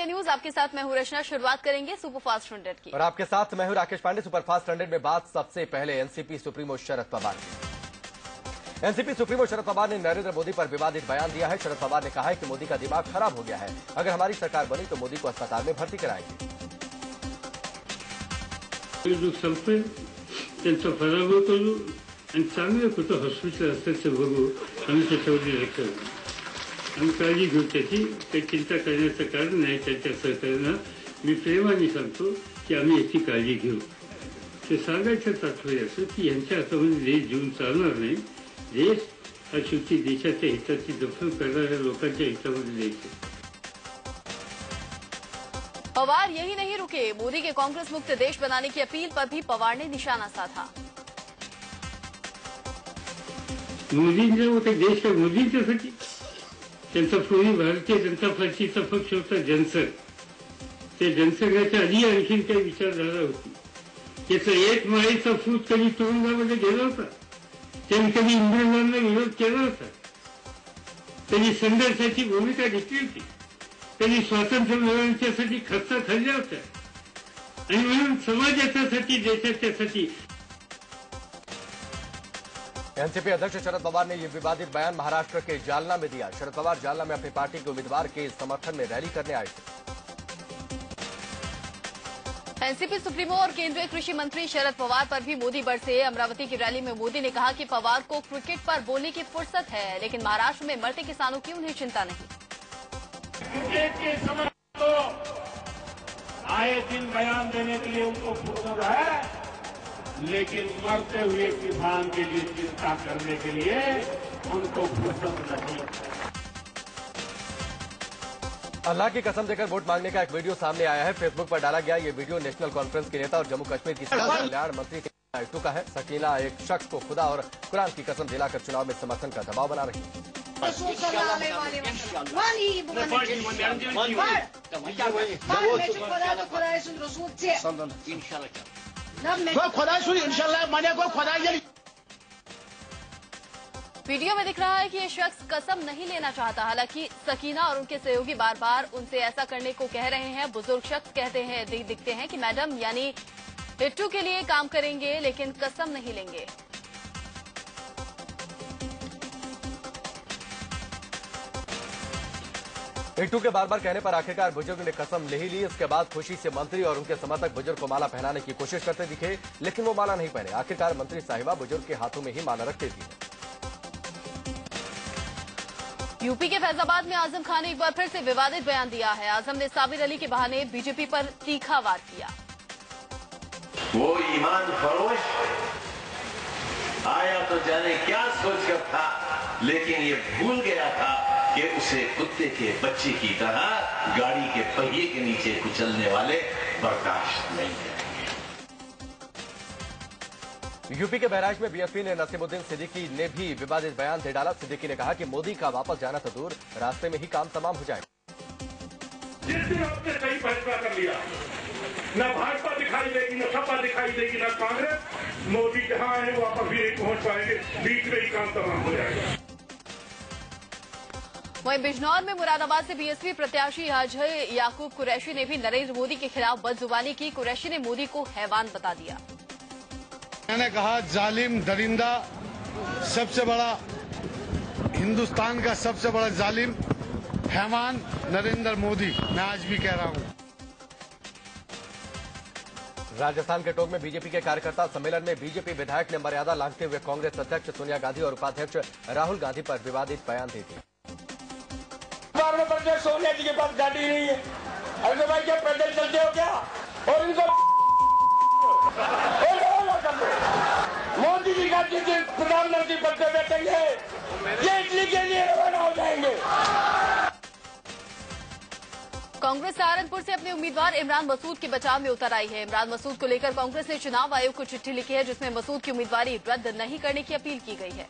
News आपके साथ मैं हूं रचना। शुरुआत करेंगे सुपरफास्ट 100 की और आपके साथ मैं हूं राकेश पांडे। सुपरफास्ट 100 में बात सबसे पहले एनसीपी सुप्रीमो शरद पवार की। एनसीपी सुप्रीमो शरद पवार ने नरेंद्र मोदी पर विवादित बयान दिया है। शरद पवार ने कहा है कि मोदी का दिमाग खराब हो गया है, अगर हमारी सरकार बनी तो मोदी को अस्पताल में भर्ती कराएंगे। आम्ही काळजी घेऊ त्याची काही चिंता करण्याचं कारण नाही। त्यांच्या सहकार्यानं मी प्रेमाने सांगतो की आम्ही याची काळजी घेऊ। ते सांगायचं तात्पर्य असं की यांच्या हातामध्ये देश जीवन चालणार नाही। देश हा शेवटी देशाच्या हिताची दखल करणाऱ्या लोकांच्या हितामध्ये द्यायचं। पवार यही नहीं रुके, मोदी के कांग्रेस मुक्त देश बनाने की अपील पर भी पवार ने निशाना साधा। मोदींचा वो काही देश का मोदींच्यासाठी त्यांचा पूर्वी भारतीय जनता पार्टीचा पक्ष होता जनसंघ। ते जनसंघाच्या आधी आणखीन काही विचारधारा होती। त्याचा एक माळेचा फूट कधी तुरुंगामध्ये गेला होता, त्यांनी कधी इंग्रजांना विरोध केला होता, त्यांनी संघर्षाची भूमिका घेतली होती, त्यांनी स्वातंत्र्य मिळवण्यासाठी खस्ता खाल्ल्या होत्या आणि म्हणून समाजाच्यासाठी देशाच्यासाठी। एनसीपी अध्यक्ष शरद पवार ने यह विवादित बयान महाराष्ट्र के जालना में दिया। शरद पवार जालना में अपनी पार्टी के उम्मीदवार के समर्थन में रैली करने आए थे। एनसीपी सुप्रीमो और केंद्रीय कृषि मंत्री शरद पवार पर भी मोदी बरसे। अमरावती की रैली में मोदी ने कहा कि पवार को क्रिकेट पर बोलने की फुर्सत है, लेकिन महाराष्ट्र में मरते किसानों की उन्हें चिंता नहीं। क्रिकेट के समय तो आए दिन बयान देने के लिए उनको फुर्सत है, लेकिन मरते हुए किसान के लिए चिंता करने के लिए उनको फुर्सत नहीं। अल्लाह की कसम देकर वोट मांगने का एक वीडियो सामने आया है। फेसबुक पर डाला गया ये वीडियो नेशनल कॉन्फ्रेंस के नेता और जम्मू कश्मीर की समाज कल्याण मंत्री नायडू का है। सकीना एक शख्स को खुदा और कुरान की कसम दिलाकर चुनाव में समर्थन का दबाव बना रही है। वीडियो में दिख रहा है कि ये शख्स कसम नहीं लेना चाहता। हालांकि सकीना और उनके सहयोगी बार बार उनसे ऐसा करने को कह रहे हैं। बुजुर्ग शख्स कहते हैं दिखते हैं कि मैडम यानी इट्टू के लिए काम करेंगे, लेकिन कसम नहीं लेंगे। इट्टू के बार बार कहने पर आखिरकार बुजुर्ग ने कसम ले ही ली। इसके बाद खुशी से मंत्री और उनके समर्थक बुजुर्ग को माला पहनाने की कोशिश करते दिखे, लेकिन वो माला नहीं पहने। आखिरकार मंत्री साहिबा बुजुर्ग के हाथों में ही माला रख देती है। यूपी के फैजाबाद में आजम खान ने एक बार फिर से विवादित बयान दिया है। आजम ने साबिर अली के बहाने बीजेपी पर तीखा वार किया। वो ईमान फरोश आया तो जाने क्या सोचकर था, लेकिन ये भूल गया था कि उसे कुत्ते के बच्चे की तरह गाड़ी के पहिए के नीचे कुचलने वाले बर्दाश्त नहीं करेंगे। यूपी के बहराइच में बीएसपी ने नसीमुद्दीन सिद्दीकी ने भी विवादित बयान दे डाला। सिद्दीकी ने कहा कि मोदी का वापस जाना तो दूर, रास्ते में ही काम तमाम हो जाएगा। जिस दिन आपने कहीं फैसला कर लिया, न भाजपा दिखाई देगी, न सपा दिखाई देगी, न कांग्रेस, मोदी जहां है वापस भी नहीं पहुंच पाएंगे, बीच में ही काम तमाम हो जाएगा। वहीं बिजनौर में मुरादाबाद से बीएसपी प्रत्याशी अजय याकूब कुरैशी ने भी नरेंद्र मोदी के खिलाफ बदजुबानी की। कुरैशी ने मोदी को हैवान बता दिया। मैंने कहा जालिम दरिंदा, सबसे बड़ा हिंदुस्तान का सबसे बड़ा जालिम हैवान नरेंद्र मोदी। मैं आज भी कह रहा हूं। राजस्थान के टोंक में बीजेपी के कार्यकर्ता सम्मेलन में बीजेपी विधायक ने मर्यादा लांघते हुए कांग्रेस अध्यक्ष सोनिया गांधी और उपाध्यक्ष राहुल गांधी पर विवादित बयान दे दिया। सोनिया जी के पास गाड़ी नहीं है, अरे भाई क्या पैदल चलते हो क्या? और इनको मोदी जी का जिस दिन प्रधानमंत्री पद पे बैठेंगे, ये इटली के लिए रवाना हो जाएंगे। कांग्रेस सहारनपुर से अपने उम्मीदवार इमरान मसूद के बचाव में उतर आई है। इमरान मसूद को लेकर कांग्रेस ने चुनाव आयोग को चिट्ठी लिखी है, जिसमें मसूद की उम्मीदवारी रद्द नहीं करने की अपील की गई है।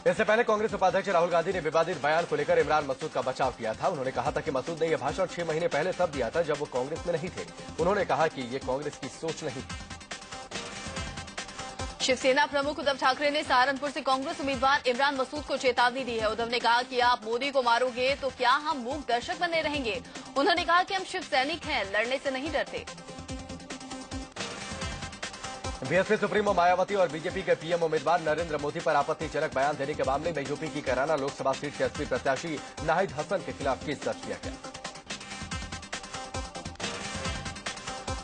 इससे पहले कांग्रेस उपाध्यक्ष राहुल गांधी ने विवादित बयान को लेकर इमरान मसूद का बचाव किया था। उन्होंने कहा था कि मसूद ने यह भाषण 6 महीने पहले तब दिया था जब वो कांग्रेस में नहीं थे। उन्होंने कहा कि ये कांग्रेस की सोच नहीं। शिवसेना प्रमुख उद्धव ठाकरे ने सहारनपुर से कांग्रेस उम्मीदवार इमरान मसूद को चेतावनी दी है। उद्धव ने कहा कि आप मोदी को मारोगे तो क्या हम मूक दर्शक बने रहेंगे। उन्होंने कहा कि हम शिव सैनिक हैं, लड़ने से नहीं डरते। बीएसपी सुप्रीमो मायावती और बीजेपी के पीएम उम्मीदवार नरेंद्र मोदी पर आपत्तिजनक बयान देने के मामले में यूपी की कैराना लोकसभा सीट के एसपी प्रत्याशी नाहिद हसन के खिलाफ केस दर्ज किया गया।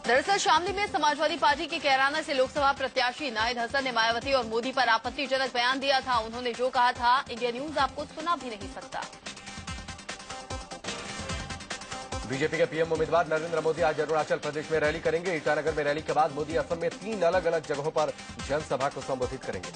दरअसल शामली में समाजवादी पार्टी के कैराना से लोकसभा प्रत्याशी नाहिद हसन ने मायावती और मोदी पर आपत्तिजनक बयान दिया था। उन्होंने जो कहा था, इंडिया न्यूज आपको सुना भी नहीं सकता। बीजेपी के पीएम उम्मीदवार नरेंद्र मोदी आज अरुणाचल प्रदेश में रैली करेंगे। ईटानगर में रैली के बाद मोदी असम में 3 अलग अलग जगहों पर जनसभा को संबोधित करेंगे।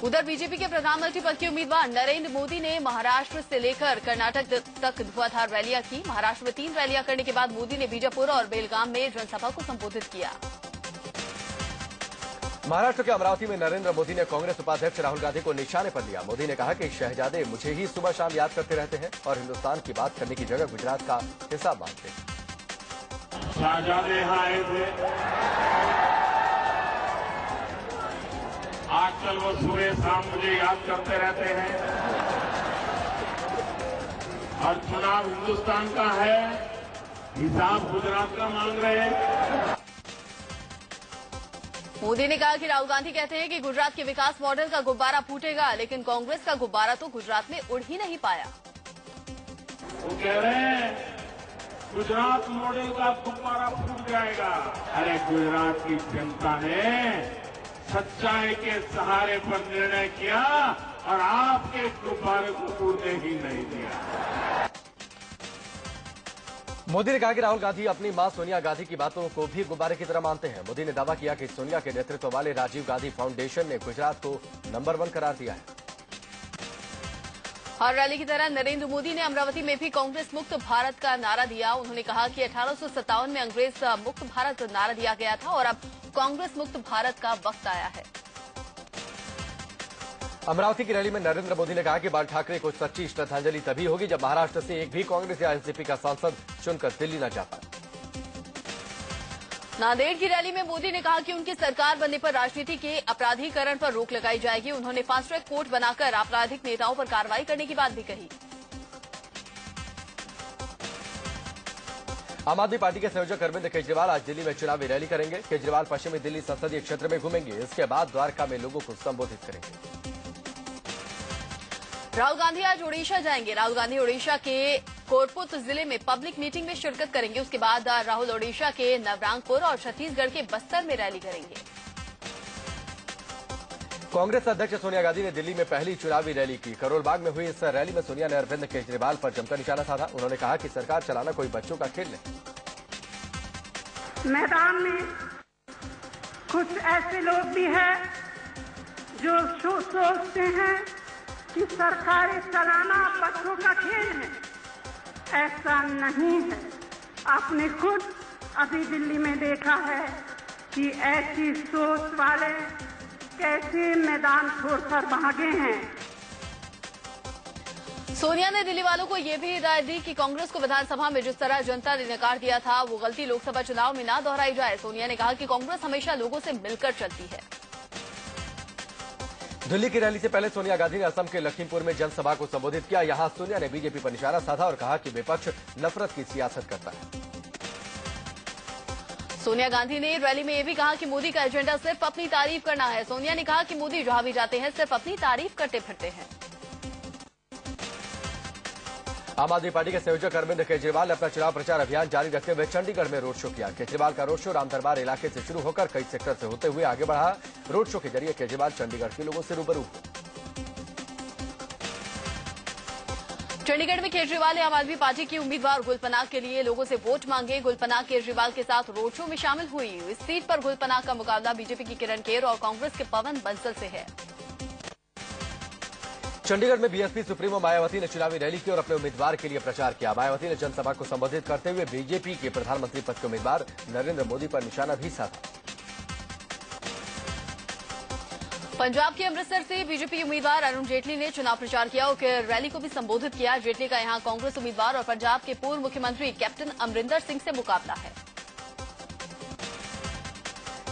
उधर बीजेपी के प्रधानमंत्री पद के उम्मीदवार नरेंद्र मोदी ने महाराष्ट्र से लेकर कर्नाटक तक धुआंधार रैलियां की। महाराष्ट्र में 3 रैलियां करने के बाद मोदी ने बीजापुर और बेलगाम में जनसभा को संबोधित किया। महाराष्ट्र के अमरावती में नरेंद्र मोदी ने कांग्रेस उपाध्यक्ष राहुल गांधी को निशाने पर लिया। मोदी ने कहा कि शहजादे मुझे ही सुबह शाम याद करते रहते हैं और हिंदुस्तान की बात करने की जगह गुजरात का हिसाब मांगते हैं। शहजादे यहाँ आए थे, आजकल वो सुबह शाम मुझे याद करते रहते हैं और चुनाव हिंदुस्तान का है, हिसाब गुजरात का मांग रहे हैं। मोदी ने कहा कि राहुल गांधी कहते हैं कि गुजरात के विकास मॉडल का गुब्बारा फूटेगा, लेकिन कांग्रेस का गुब्बारा तो गुजरात में उड़ ही नहीं पाया। वो कह रहे हैं गुजरात मॉडल का गुब्बारा फूट जाएगा। अरे गुजरात की जनता ने सच्चाई के सहारे पर निर्णय किया और आपके गुब्बारे को फूटने ही नहीं दिया। मोदी ने कहा कि राहुल गांधी अपनी मां सोनिया गांधी की बातों को भी गुब्बारे की तरह मानते हैं। मोदी ने दावा किया कि सोनिया के नेतृत्व वाले राजीव गांधी फाउंडेशन ने गुजरात को नंबर 1 करार दिया है। हर रैली की तरह नरेंद्र मोदी ने अमरावती में भी कांग्रेस मुक्त भारत का नारा दिया। उन्होंने कहा कि 1857 में अंग्रेज मुक्त भारत नारा दिया गया था और अब कांग्रेस मुक्त भारत का वक्त आया है। अमरावती की रैली में नरेंद्र मोदी ने कहा कि बाल ठाकरे को सच्ची श्रद्धांजलि तभी होगी जब महाराष्ट्र से एक भी कांग्रेस या एनसीपी का सांसद चुनकर दिल्ली न जा पाए। नांदेड़ की रैली में मोदी ने कहा कि उनकी सरकार बनने पर राजनीति के अपराधीकरण पर रोक लगाई जाएगी। उन्होंने फास्ट ट्रैक कोर्ट बनाकर आपराधिक नेताओं पर कार्रवाई करने की बात भी कही। आम आदमी पार्टी के संयोजक अरविंद केजरीवाल आज दिल्ली में चुनावी रैली करेंगे। केजरीवाल पश्चिमी दिल्ली संसदीय क्षेत्र में घूमेंगे। इसके बाद द्वारका में लोगों को संबोधित करेंगे। राहुल गांधी आज ओडिशा जाएंगे। राहुल गांधी ओडिशा के कोरपुत जिले में पब्लिक मीटिंग में शिरकत करेंगे। उसके बाद राहुल ओडिशा के नवरंगपुर और छत्तीसगढ़ के बस्तर में रैली करेंगे। कांग्रेस अध्यक्ष सोनिया गांधी ने दिल्ली में पहली चुनावी रैली की। करोल बाग में हुई इस रैली में सोनिया ने अरविंद केजरीवाल पर जमकर निशाना साधा। उन्होंने कहा कि सरकार चलाना कोई बच्चों का खेल नहीं। मैदान में कुछ ऐसे लोग भी हैं जो सोचते हैं कि सरकारें चलाना बच्चों का खेल है। ऐसा नहीं है। आपने खुद अभी दिल्ली में देखा है कि ऐसी सोच वाले कैसे मैदान छोड़कर भागे हैं। सोनिया ने दिल्ली वालों को यह भी हिदायत दी कि कांग्रेस को विधानसभा में जिस तरह जनता ने नकार दिया था, वो गलती लोकसभा चुनाव में न दोहराई जाए। सोनिया ने कहा कि कांग्रेस हमेशा लोगों से मिलकर चलती है। दिल्ली की रैली से पहले सोनिया गांधी ने असम के लखीमपुर में जनसभा को संबोधित किया। यहां सोनिया ने बीजेपी पर निशाना साधा और कहा कि विपक्ष नफरत की सियासत करता है। सोनिया गांधी ने रैली में यह भी कहा कि मोदी का एजेंडा सिर्फ अपनी तारीफ करना है। सोनिया ने कहा कि मोदी जहां भी जाते हैं सिर्फ अपनी तारीफ करते फिरते हैं। आम आदमी पार्टी के संयोजक अरविंद केजरीवाल ने अपना चुनाव प्रचार अभियान जारी रखते हुए चंडीगढ़ में रोड शो किया। केजरीवाल का रोड शो रामदरबार इलाके से शुरू होकर कई सेक्टर से होते हुए आगे बढ़ा। रोड शो के जरिए केजरीवाल चंडीगढ़ के लोगों से रूबरू हुए। चंडीगढ़ में केजरीवाल ने आम आदमी पार्टी की उम्मीदवार गुलपनाग के लिए लोगों से वोट मांगे। गुलपनाग केजरीवाल के साथ रोड शो में शामिल हुई। इस सीट पर गुलपनाग का मुकाबला बीजेपी की किरण खेर और कांग्रेस के पवन बंसल से है। चंडीगढ़ में बीएसपी सुप्रीमो मायावती ने चुनावी रैली की और अपने उम्मीदवार के लिए प्रचार किया। मायावती ने जनसभा को संबोधित करते हुए बीजेपी के प्रधानमंत्री पद के उम्मीदवार नरेंद्र मोदी पर निशाना भी साधा। पंजाब के अमृतसर से बीजेपी उम्मीदवार अरुण जेटली ने चुनाव प्रचार किया और रैली को भी संबोधित किया। जेटली का यहां कांग्रेस उम्मीदवार और पंजाब के पूर्व मुख्यमंत्री कैप्टन अमरिंदर सिंह से मुकाबला है।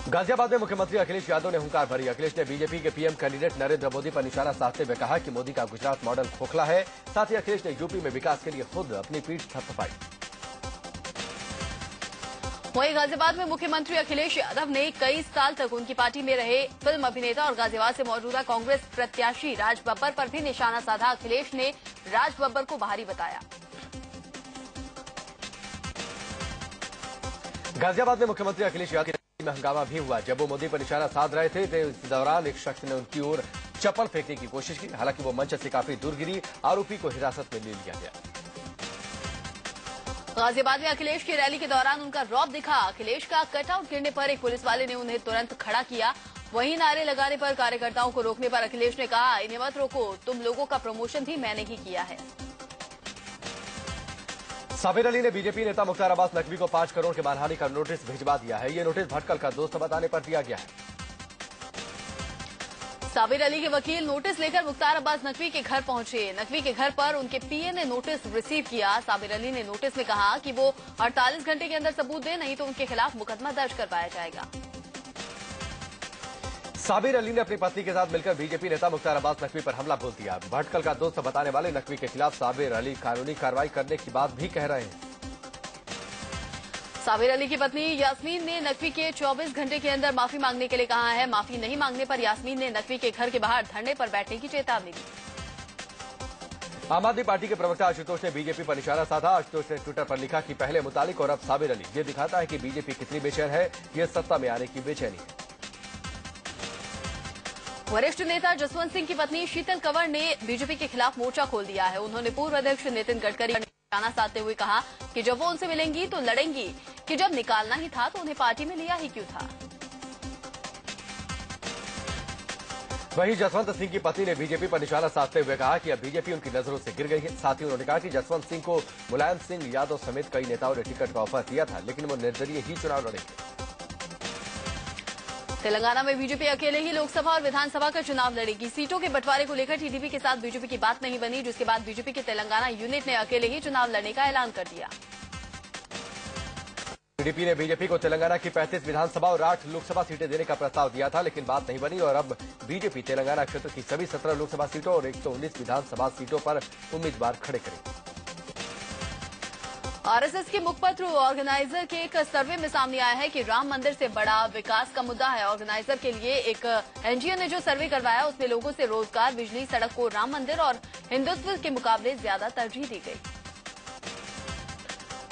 गाजियाबाद में मुख्यमंत्री अखिलेश यादव ने हुंकार भरी। अखिलेश ने बीजेपी के पीएम कैंडिडेट नरेंद्र मोदी पर निशाना साधते हुए कहा कि मोदी का गुजरात मॉडल खोखला है। साथ ही अखिलेश ने यूपी में विकास के लिए खुद अपनी पीठ थपथपाई। वहीं गाजियाबाद में मुख्यमंत्री अखिलेश यादव ने कई साल तक उनकी पार्टी में रहे फिल्म अभिनेता और गाजियाबाद से मौजूदा कांग्रेस प्रत्याशी राज बब्बर पर भी निशाना साधा। अखिलेश ने राज बब्बर को बाहरी बताया। गाजियाबाद में मुख्यमंत्री अखिलेश यादव में हंगामा भी हुआ। जब वो मोदी पर निशाना साध रहे थे तो इस दौरान एक शख्स ने उनकी ओर चप्पल फेंकने की कोशिश की। हालांकि वो मंच से काफी दूर गिरी। आरोपी को हिरासत में ले लिया गया। गाजियाबाद में अखिलेश की रैली के दौरान उनका रौब दिखा। अखिलेश का कटआउट गिरने पर एक पुलिस वाले ने उन्हें तुरंत खड़ा किया। वहीं नारे लगाने पर कार्यकर्ताओं को रोकने पर अखिलेश ने कहा, इन्हें मत रोको, तुम लोगों का प्रमोशन भी मैंने ही किया है। साबिर अली ने बीजेपी नेता मुख्तार अब्बास नकवी को 5 करोड़ के मानहानि का नोटिस भिजवा दिया है। ये नोटिस भटकल का दोस्त बताने पर दिया गया है। साबिर अली के वकील नोटिस लेकर मुख्तार अब्बास नकवी के घर पहुंचे। नकवी के घर पर उनके पीए ने नोटिस रिसीव किया। साबिर अली ने नोटिस में कहा कि वो 48 घंटे के अंदर सबूत दें, नहीं तो उनके खिलाफ मुकदमा दर्ज करवाया जाएगा। साबिर अली ने अपनी पत्नी के साथ मिलकर बीजेपी नेता मुख्तार अब्बास नकवी पर हमला बोल दिया। भटकल का दोस्त बताने वाले नकवी के खिलाफ साबिर अली कानूनी कार्रवाई करने की बात भी कह रहे हैं। साबिर अली की पत्नी यास्मीन ने नकवी के 24 घंटे के अंदर माफी मांगने के लिए कहा है। माफी नहीं मांगने पर यास्मीन ने नकवी के घर के बाहर धरने पर बैठने की चेतावनी दी। आम आदमी पार्टी के प्रवक्ता आशुतोष ने बीजेपी पर निशाना साधा। आशुतोष ने ट्विटर पर लिखा कि पहले मुतालिक और अब साबिर अली, ये दिखाता है कि बीजेपी कितनी बेचैन है। ये सत्ता में आने की बेचैनी है। वरिष्ठ नेता जसवंत सिंह की पत्नी शीतल कंवर ने बीजेपी के खिलाफ मोर्चा खोल दिया है। उन्होंने पूर्व अध्यक्ष नितिन गडकरी पर निशाना साधते हुए कहा कि जब वो उनसे मिलेंगी तो लड़ेंगी, कि जब निकालना ही था तो उन्हें पार्टी में लिया ही क्यों था। वहीं जसवंत सिंह की पत्नी ने बीजेपी पर निशाना साधते हुए कहा कि अब बीजेपी उनकी नजरों से गिर गई है। साथ ही उन्होंने कहा कि जसवंत सिंह को मुलायम सिंह यादव समेत कई नेताओं ने टिकट का ऑफर किया था, लेकिन वो निर्दलीय ही चुनाव लड़ेंगे। तेलंगाना में बीजेपी अकेले ही लोकसभा और विधानसभा का चुनाव लड़ेगी। सीटों के बंटवारे को लेकर टीडीपी के साथ बीजेपी की बात नहीं बनी, जिसके बाद बीजेपी के तेलंगाना यूनिट ने अकेले ही चुनाव लड़ने का ऐलान कर दिया। टीडीपी ने बीजेपी को तेलंगाना की 35 विधानसभा और 8 लोकसभा सीटें देने का प्रस्ताव दिया था, लेकिन बात नहीं बनी और अब बीजेपी तेलंगाना क्षेत्र की सभी 17 लोकसभा सीटों और 119 विधानसभा सीटों पर उम्मीदवार खड़े करेगी। आरएसएस के मुखपत्र ऑर्गेनाइजर के एक सर्वे में सामने आया है कि राम मंदिर से बड़ा विकास का मुद्दा है। ऑर्गेनाइजर के लिए एक एनजीओ ने जो सर्वे करवाया उसमें लोगों से रोजगार, बिजली, सड़क को राम मंदिर और हिंदुत्व के मुकाबले ज्यादा तरजीह दी गई।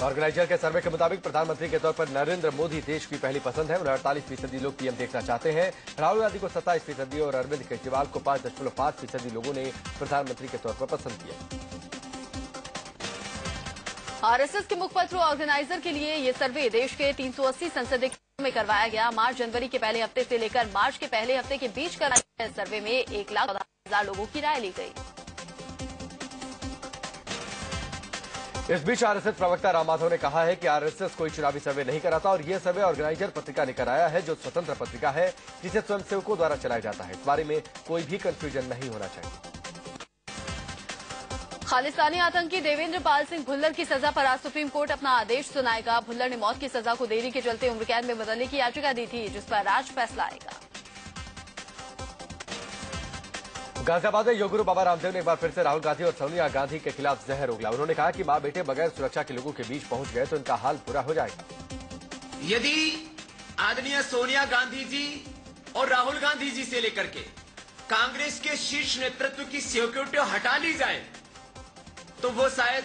ऑर्गेनाइजर के सर्वे के मुताबिक प्रधानमंत्री के तौर पर नरेंद्र मोदी देश की पहली पसंद है। उन्हें 48% लोग पीएम देखना चाहते हैं। राहुल गांधी को 27% और अरविंद केजरीवाल को 5.5% लोगों ने प्रधानमंत्री के तौर पर पसंद किया। आरएसएस के मुखपत्र ऑर्गेनाइजर के लिए ये सर्वे देश के 380 संसदीय क्षेत्रों में करवाया गया। मार्च जनवरी के पहले हफ्ते से लेकर मार्च के पहले हफ्ते के बीच कराए गए सर्वे में 1,14,000 लोगों की राय ली गई। इस बीच आरएसएस प्रवक्ता राम माधव ने कहा है कि आरएसएस कोई चुनावी सर्वे नहीं कराता और यह सर्वे ऑर्गेनाइजर पत्रिका ने कराया है, जो स्वतंत्र पत्रिका है जिसे स्वयंसेवकों द्वारा चलाया जाता है। इस बारे में कोई भी कंफ्यूजन नहीं होना चाहिए। खालिस्तानी आतंकी देवेंद्र पाल सिंह भुल्लर की सजा पर आज सुप्रीम कोर्ट अपना आदेश सुनाएगा। भुल्लर ने मौत की सजा को देरी के चलते उम्र कैद में बदलने की याचिका दी थी, जिस पर आज फैसला आएगा। गाजियाबाद में योगुरु बाबा रामदेव ने एक बार फिर से राहुल गांधी और सोनिया गांधी के खिलाफ जहर उगला। उन्होंने कहा कि मां बेटे बगैर सुरक्षा के लोगों के बीच पहुंच गए तो इनका हाल बुरा हो जाएगा। यदि आदरणीय सोनिया गांधी जी और राहुल गांधी जी से लेकर के कांग्रेस के शीर्ष नेतृत्व की सिक्योरिटी हटा ली जाए तो वो शायद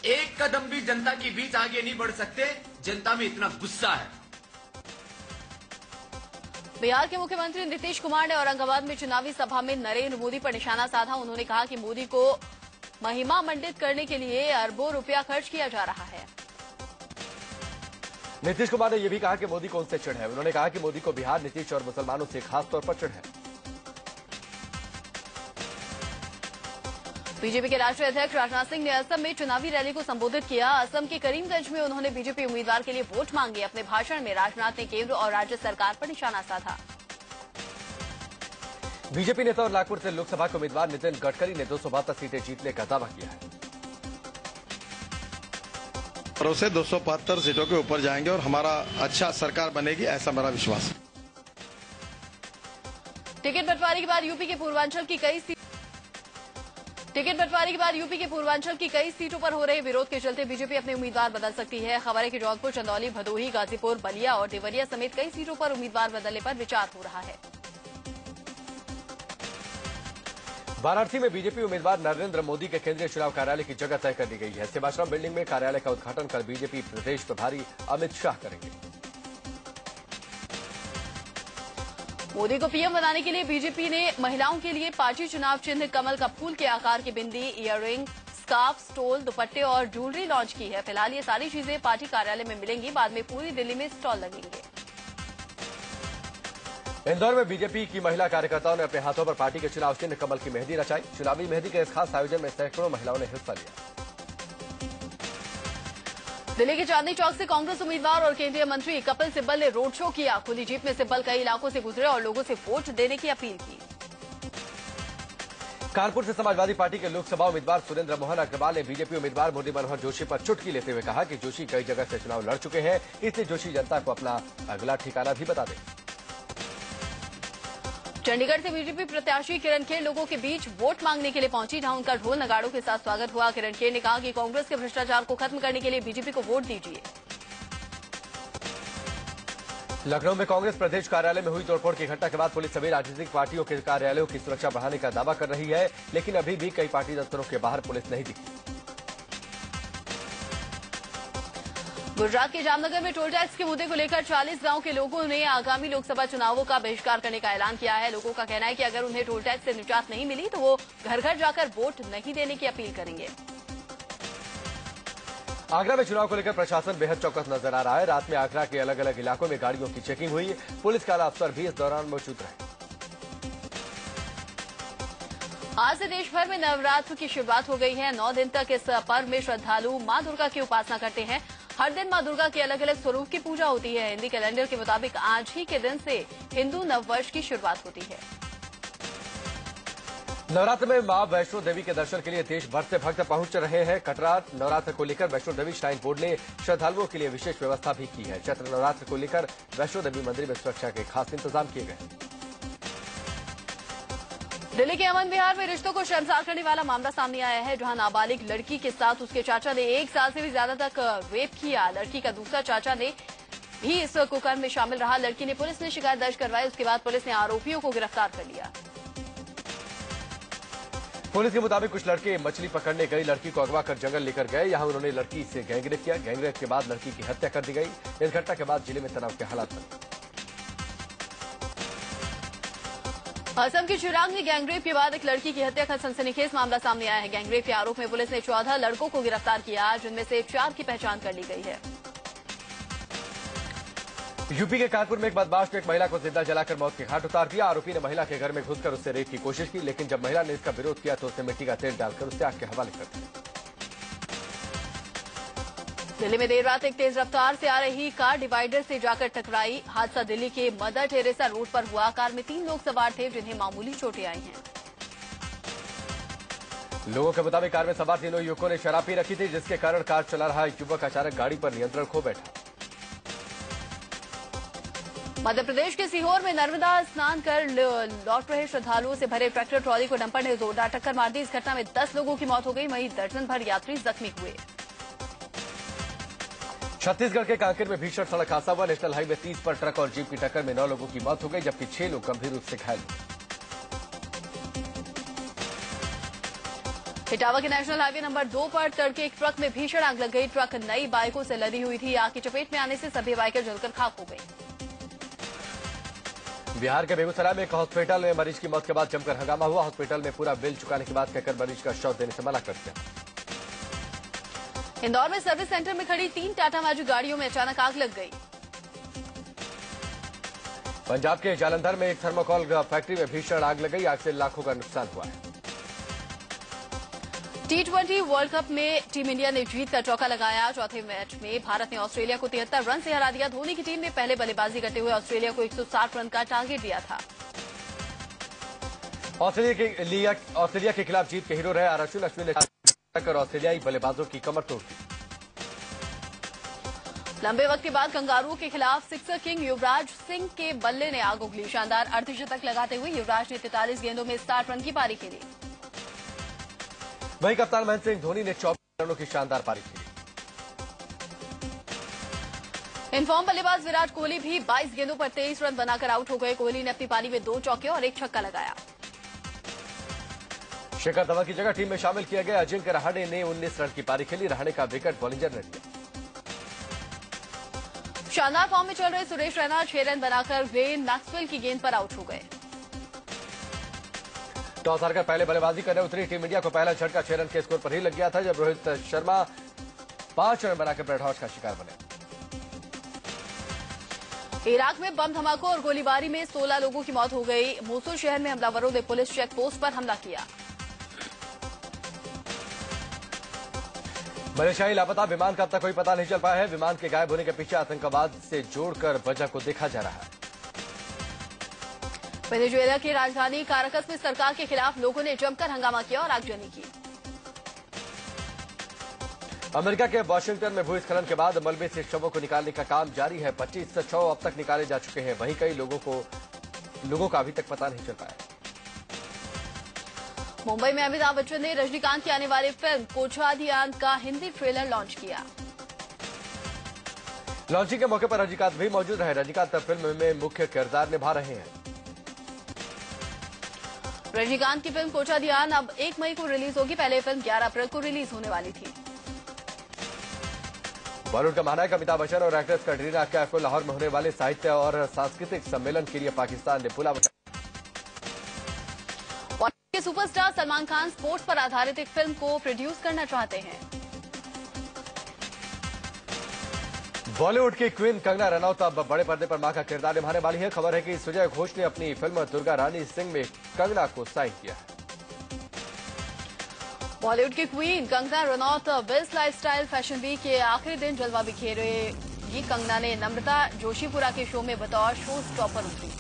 एक कदम भी जनता के बीच आगे नहीं बढ़ सकते। जनता में इतना गुस्सा है। बिहार के मुख्यमंत्री नीतीश कुमार ने औरंगाबाद में चुनावी सभा में नरेंद्र मोदी पर निशाना साधा। उन्होंने कहा कि मोदी को महिमा मंडित करने के लिए अरबों रुपया खर्च किया जा रहा है। नीतीश कुमार ने यह भी कहा कि मोदी को उनसे चिढ़ है। उन्होंने कहा कि मोदी को बिहार, नीतीश और मुसलमानों से खास तौर पर चिढ़ है। बीजेपी के राष्ट्रीय अध्यक्ष राजनाथ सिंह ने असम में चुनावी रैली को संबोधित किया। असम के करीमगंज में उन्होंने बीजेपी उम्मीदवार के लिए वोट मांगे। अपने भाषण में राजनाथ ने केंद्र और राज्य सरकार पर निशाना साधा। बीजेपी नेता और नागपुर से लोकसभा के उम्मीदवार नितिन गडकरी ने 272 सीटें जीतने का दावा किया है। और उसे 275 सीटों के ऊपर जाएंगे और हमारा अच्छा सरकार बनेगी, ऐसा मेरा विश्वास है। टिकट बंटवारे के बाद यूपी के पूर्वांचल की कई सीटों पर हो रहे विरोध के चलते बीजेपी अपने उम्मीदवार बदल सकती है। खबर है कि जौनपुर, चंदौली, भदोही, गाजीपुर, बलिया और देवरिया समेत कई सीटों पर उम्मीदवार बदलने पर विचार हो रहा है। वाराणसी में बीजेपी उम्मीदवार नरेंद्र मोदी के केंद्रीय चुनाव कार्यालय की जगह तय कर दी गई है। सेवाश्रम बिल्डिंग में कार्यालय का उद्घाटन कल बीजेपी प्रदेश प्रभारी अमित शाह करेंगे। मोदी को पीएम बनाने के लिए बीजेपी ने महिलाओं के लिए पार्टी चुनाव चिन्ह कमल का फूल के आकार की बिंदी, इयररिंग, स्कार्फ, स्टोल, दुपट्टे और ज्वेलरी लॉन्च की है। फिलहाल ये सारी चीजें पार्टी कार्यालय में मिलेंगी, बाद में पूरी दिल्ली में स्टॉल लगेंगे। इंदौर में बीजेपी की महिला कार्यकर्ताओं ने अपने हाथों पर पार्टी के चुनाव चिन्ह कमल की मेहंदी रचाई। चुनावी मेहंदी के इस खास आयोजन में सैकड़ों महिलाओं ने हिस्सा लिया। दिल्ली के चांदनी चौक से कांग्रेस उम्मीदवार और केंद्रीय मंत्री कपिल सिब्बल ने रोड शो किया। खुली जीप में सिब्बल कई इलाकों से गुजरे और लोगों से वोट देने की अपील की। कानपुर से समाजवादी पार्टी के लोकसभा उम्मीदवार सुरेंद्र मोहन अग्रवाल ने बीजेपी उम्मीदवार मुरली मनोहर जोशी पर चुटकी लेते हुए कहा कि जोशी कई जगह से चुनाव लड़ चुके हैं, इसलिए जोशी जनता को अपना अगला ठिकाना भी बता दें। चंडीगढ़ से बीजेपी प्रत्याशी किरण खेर लोगों के बीच वोट मांगने के लिए पहुंची, जहां उनका ढोल नगाड़ों के साथ स्वागत हुआ। किरण खेर ने कहा कि कांग्रेस के भ्रष्टाचार को खत्म करने के लिए बीजेपी को वोट दीजिए। लखनऊ में कांग्रेस प्रदेश कार्यालय में हुई तोड़फोड़ की घटना के बाद पुलिस सभी राजनीतिक पार्टियों के कार्यालयों की सुरक्षा बढ़ाने का दावा कर रही है, लेकिन अभी भी कई पार्टी दफ्तरों के बाहर पुलिस नहीं दिखी। गुजरात के जामनगर में टोल टैक्स के मुद्दे को लेकर 40 गांव के लोगों ने आगामी लोकसभा चुनावों का बहिष्कार करने का ऐलान किया है। लोगों का कहना है कि अगर उन्हें टोल टैक्स से निजात नहीं मिली तो वो घर घर जाकर वोट नहीं देने की अपील करेंगे। आगरा में चुनाव को लेकर प्रशासन बेहद चौकस नजर आ रहा है। रात में आगरा के अलग अलग इलाकों में गाड़ियों की चेकिंग हुई। पुलिस के आला अफसर भी इस दौरान मौजूद रहे। आज से देश भर में नवरात्र की शुरुआत हो गई है। 9 दिन तक इस पर्व में श्रद्धालु मां दुर्गा की उपासना करते हैं। हर दिन मां दुर्गा के अलग अलग स्वरूप की पूजा होती है। हिंदी कैलेंडर के मुताबिक आज ही के दिन से हिंदू नववर्ष की शुरुआत होती है। नवरात्र में मां वैष्णो देवी के दर्शन के लिए देश भर से भक्त पहुंच रहे हैं। कटरा नवरात्र को लेकर वैष्णो देवी श्राइन बोर्ड ने श्रद्धालुओं के लिए विशेष व्यवस्था भी की है। चैत्र नवरात्र को लेकर वैष्णो देवी मंदिर में सुरक्षा के खास इंतजाम किए गए। दिल्ली के अमन विहार में रिश्तों को शर्मसार करने वाला मामला सामने आया है, जहां नाबालिग लड़की के साथ उसके चाचा ने 1 साल से भी ज्यादा तक रेप किया। लड़की का दूसरा चाचा ने भी इस कुकर्म में शामिल रहा। लड़की ने पुलिस में शिकायत दर्ज करवाई। उसके बाद पुलिस ने आरोपियों को गिरफ्तार कर लिया। पुलिस के मुताबिक कुछ लड़के मछली पकड़ने गई लड़की को अगवा कर जंगल लेकर गए। यहां उन्होंने लड़की से गैंगरेप किया। गैंगरेप के बाद लड़की की हत्या कर दी गई। इस घटना के बाद जिले में तनाव के हालात बने। असम के चिराग में गैंगरेप के बाद एक लड़की की हत्या का सनसनीखेज मामला सामने आया है। गैंगरेप के आरोप में पुलिस ने 14 लड़कों को गिरफ्तार किया, जिनमें से 4 की पहचान कर ली गई है। यूपी के कानपुर में एक बदमाश ने एक महिला को जिंदा जलाकर मौत के घाट उतार दिया। आरोपी ने महिला के घर में घुसकर उससे रेप की कोशिश की, लेकिन जब महिला ने इसका विरोध किया तो उसने मिट्टी का तेल डालकर उससे आग के हवाले कर दिया। दिल्ली में देर रात एक तेज रफ्तार से आ रही कार डिवाइडर से जाकर टकराई। हादसा दिल्ली के मदर टेरेसा रोड पर हुआ। कार में 3 लोग सवार थे, जिन्हें मामूली चोटें आई हैं। लोगों के मुताबिक कार में सवार 3 युवकों ने शराब पी रखी थी, जिसके कारण कार चला रहा युवक अचानक गाड़ी पर नियंत्रण खो बैठा। मध्य प्रदेश के सीहोर में नर्मदा स्नान कर लौट रहे श्रद्धालुओं से भरे ट्रैक्टर ट्रॉली को डंपर ने जोरदार टक्कर मार दी। इस घटना में 10 लोगों की मौत हो गई, वहीं दर्जन भर यात्री जख्मी हुए। छत्तीसगढ़ के कांकेर में भीषण सड़क हादसा हुआ। नेशनल हाईवे 30 पर ट्रक और जीप की टक्कर में 9 लोगों की मौत हो गई, जबकि 6 लोग गंभीर रूप से घायल हुए। इटावा के नेशनल हाईवे नंबर 2 पर तड़के एक ट्रक में भीषण आग लग गई। ट्रक नई बाइकों से लदी हुई थी। आग की चपेट में आने से सभी बाइकें जलकर खाक हो गई। बिहार के बेगूसराय में एक हॉस्पिटल में मरीज की मौत के बाद जमकर हंगामा हुआ। हॉस्पिटल में पूरा बिल चुकाने के बाद कहकर मरीज का शव देने से मना कर दिया। इंदौर में सर्विस सेंटर में खड़ी 3 टाटा मैजिक गाड़ियों में अचानक आग लग गई। पंजाब के जालंधर में एक थर्मोकोल फैक्ट्री में भीषण आग लग गई। आग से लाखों का नुकसान हुआ है। T20 वर्ल्ड कप में टीम इंडिया ने जीत का चौका लगाया। चौथे मैच में भारत ने ऑस्ट्रेलिया को 73 रन से हरा दिया। धोनी की टीम ने पहले बल्लेबाजी करते हुए ऑस्ट्रेलिया को 160 रन का टारगेट दिया था। ऑस्ट्रेलिया के खिलाफ जीत के हीरो रहे अश्विन ने टक्कर ऑस्ट्रेलियाई बल्लेबाजों की कमर तोड़ दी। लंबे वक्त के बाद कंगारुओं के खिलाफ सिक्सर किंग युवराज सिंह के बल्ले ने आग उगली। शानदार अर्धशतक लगाते हुए युवराज ने 43 गेंदों में 60 रन की पारी खेली। वहीं कप्तान महेंद्र सिंह धोनी ने 24 रनों की शानदार पारी खेली। इनफॉर्म बल्लेबाज विराट कोहली भी 22 गेंदों पर 23 रन बनाकर आउट हो गए। कोहली ने अपनी पारी में 2 चौके और 1 छक्का लगाया। शिखर धवन की जगह टीम में शामिल किया गया अजिंक्य रहाणे ने 19 रन की पारी खेली। रहाणे का विकेट बॉलिंजर ने लिया। शानदार फॉर्म में चल रहे सुरेश रैना 6 रन बनाकर ग्लेन मैक्सवेल की गेंद पर आउट हो गए। टॉस हारकर पहले बल्लेबाजी करने उतरी टीम इंडिया को पहला झटका 6 रन के स्कोर पर ही लग गया था, जब रोहित शर्मा 5 रन बनाकर ब्रेट हाउस का शिकार बने। इराक में बम धमाकों और गोलीबारी में 16 लोगों की मौत हो गई। मोसुल शहर में हमलावरों ने पुलिस चेक पोस्ट पर हमला किया। मलेशियाई लापता विमान का अब तक कोई पता नहीं चल पाया है। विमान के गायब होने के पीछे आतंकवाद से जोड़कर वजह को देखा जा रहा है। वेनेजुएला की राजधानी काराकस में सरकार के खिलाफ लोगों ने जमकर हंगामा किया और आगजनी की। अमेरिका के वाशिंगटन में भूस्खलन के बाद मलबे से शवों को निकालने का काम जारी है। 25 शव अब तक निकाले जा चुके हैं। वहीं कई लोगों का अभी तक पता नहीं चल पाया। मुंबई में अमिताभ बच्चन ने रजनीकांत की आने वाली फिल्म कोछाधियान का हिंदी ट्रेलर लॉन्च किया। लॉन्चिंग के मौके पर रजनीकांत भी मौजूद रहे। रजनीकांत फिल्म में मुख्य किरदार निभा रहे हैं। रजनीकांत की फिल्म कोछाधियान अब 1 मई को रिलीज होगी। पहले फिल्म 11 अप्रैल को रिलीज होने वाली थी। बॉलीवुड का मानना है कि अमिताभ बच्चन और एक्ट्रेस कटरीना कैफ को लाहौर में होने वाले साहित्य और सांस्कृतिक सम्मेलन के लिए पाकिस्तान ने बुलावा। बॉलीवुड के सुपरस्टार सलमान खान स्पोर्ट्स पर आधारित एक फिल्म को प्रोड्यूस करना चाहते हैं। बॉलीवुड की क्वीन कंगना रनौत अब बड़े पर्दे पर मां का किरदार निभाने वाली है। खबर है कि सुजय घोष ने अपनी फिल्म दुर्गा रानी सिंह में कंगना को साइन किया है। बॉलीवुड की queen Kangana Ranaut Wills Lifestyle fashion week के आखिरी दिन जलवा बिखेरेगी। कंगना ने नम्रता जोशीपुरा के शो में बतौर शो स्टॉपर उतरी।